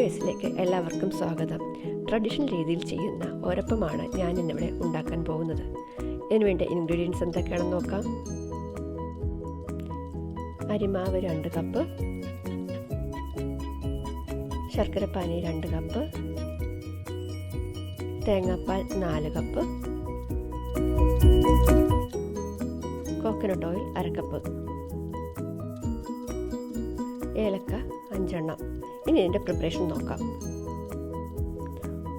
വ്യൂവേഴ്സിലേക്ക് എല്ലാവർക്കും സ്വാഗതം. ട്രഡീഷണൽ രീതിയിൽ ചെയ്യുന്ന ഒരപ്പമാണ് ഞാൻ ഇന്നിവിടെ ഉണ്ടാക്കാൻ പോകുന്നത്. ഇതിനുവേണ്ട ഇൻഗ്രീഡിയൻസ് എന്തൊക്കെയാണെന്ന് നോക്കാം. അരിമാവ് 2 കപ്പ്, ശർക്കരപ്പാനി 2 കപ്പ്, തേങ്ങാപ്പാൽ 4 കപ്പ്, കോക്കനട്ട് ഓയിൽ 1/2 കപ്പ്, ഏലക്ക 5 എണ്ണം. ഇനി ഇതിൻ്റെ പ്രിപ്പറേഷൻ നോക്കാം.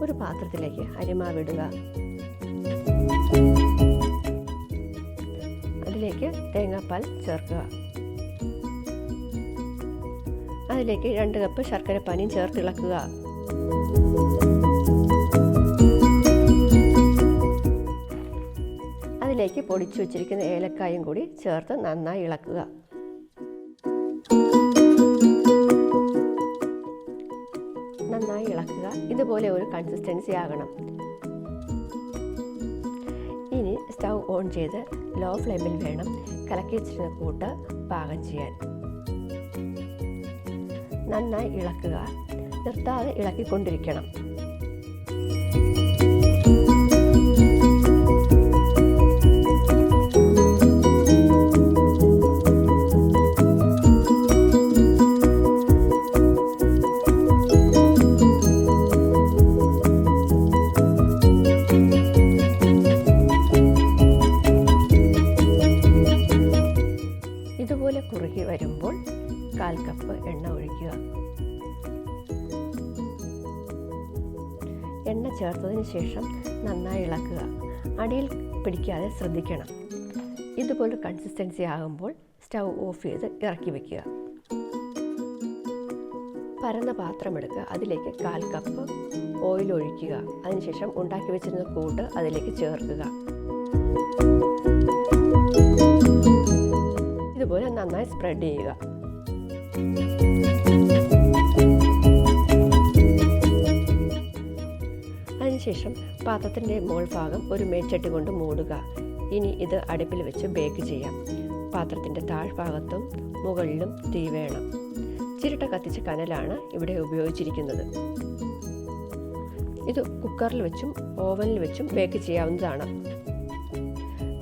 ഒരു പാത്രത്തിലേക്ക് അരിമാവ് ഇടുക. അതിലേക്ക് തേങ്ങാപ്പാൽ ചേർക്കുക. അതിലേക്ക് 2 കപ്പ് ശർക്കരപ്പാനിയും ചേർത്ത് ഇളക്കുക. അതിലേക്ക് പൊടിച്ചു വച്ചിരിക്കുന്ന ഏലക്കായും കൂടി ചേർത്ത് നന്നായി ഇളക്കുക. നന്നായി ഇളക്കുക. ഇതുപോലെ ഒരു കൺസിസ്റ്റൻസി ആകണം. ഇനി സ്റ്റൗ ഓൺ ചെയ്ത് ലോ ഫ്ലെയിമിൽ വേണം കലക്കി വെച്ചിരുന്ന കൂട്ട് പാകം ചെയ്യാൻ. നന്നായി ഇളക്കുക. നിർത്താതെ ഇളക്കിക്കൊണ്ടിരിക്കണം. ഇതുപോലെ കുറുകി വരുമ്പോൾ 1/4 കപ്പ് എണ്ണ ഒഴിക്കുക. എണ്ണ ചേർത്തതിന് ശേഷം നന്നായി ഇളക്കുക. അടിയിൽ പിടിക്കാതെ ശ്രദ്ധിക്കണം. ഇതുപോലെ കൺസിസ്റ്റൻസി ആകുമ്പോൾ സ്റ്റൗ ഓഫ് ചെയ്ത് ഇറക്കി വയ്ക്കുക. പരന്ന പാത്രം എടുക്കുക. അതിലേക്ക് 1/4 കപ്പ് ഓയിൽ ഒഴിക്കുക. അതിനുശേഷം ഉണ്ടാക്കി വെച്ചിരുന്ന കൂട്ട് അതിലേക്ക് ചേർക്കുക. ഇതുപോലെ നന്നായി സ്പ്രെഡ് ചെയ്യുക. അതിനുശേഷം പാത്രത്തിൻ്റെ മുകൾ ഭാഗം ഒരു മേൽച്ചട്ടി കൊണ്ട് മൂടുക. ഇനി ഇത് അടുപ്പിൽ വെച്ച് ബേക്ക് ചെയ്യാം. പാത്രത്തിൻ്റെ താഴ്ഭാഗത്തും മുകളിലും തീ വേണം. ചിരട്ട കത്തിച്ച കനലാണ് ഇവിടെ ഉപയോഗിച്ചിരിക്കുന്നത്. ഇത് കുക്കറിൽ വെച്ചും ഓവനിൽ വെച്ചും ബേക്ക് ചെയ്യാവുന്നതാണ്.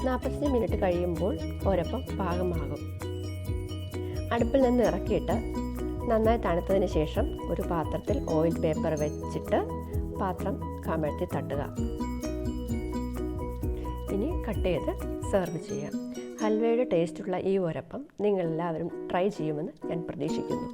45 മിനിറ്റ് കഴിയുമ്പോൾ ഒരപ്പം പാകമാകും. അടുപ്പിൽ നിന്ന് ഇറക്കിയിട്ട് നന്നായി തണുത്തതിന് ശേഷം ഒരു പാത്രത്തിൽ ഓയിൽ പേപ്പർ വെച്ചിട്ട് പാത്രം കമഴ്ത്തി തട്ടുക. ഇനി കട്ട് ചെയ്ത് സെർവ് ചെയ്യാം. ഹൽവയുടെ ടേസ്റ്റുള്ള ഈ ഒരപ്പം നിങ്ങളെല്ലാവരും ട്രൈ ചെയ്യുമെന്ന് ഞാൻ പ്രതീക്ഷിക്കുന്നു.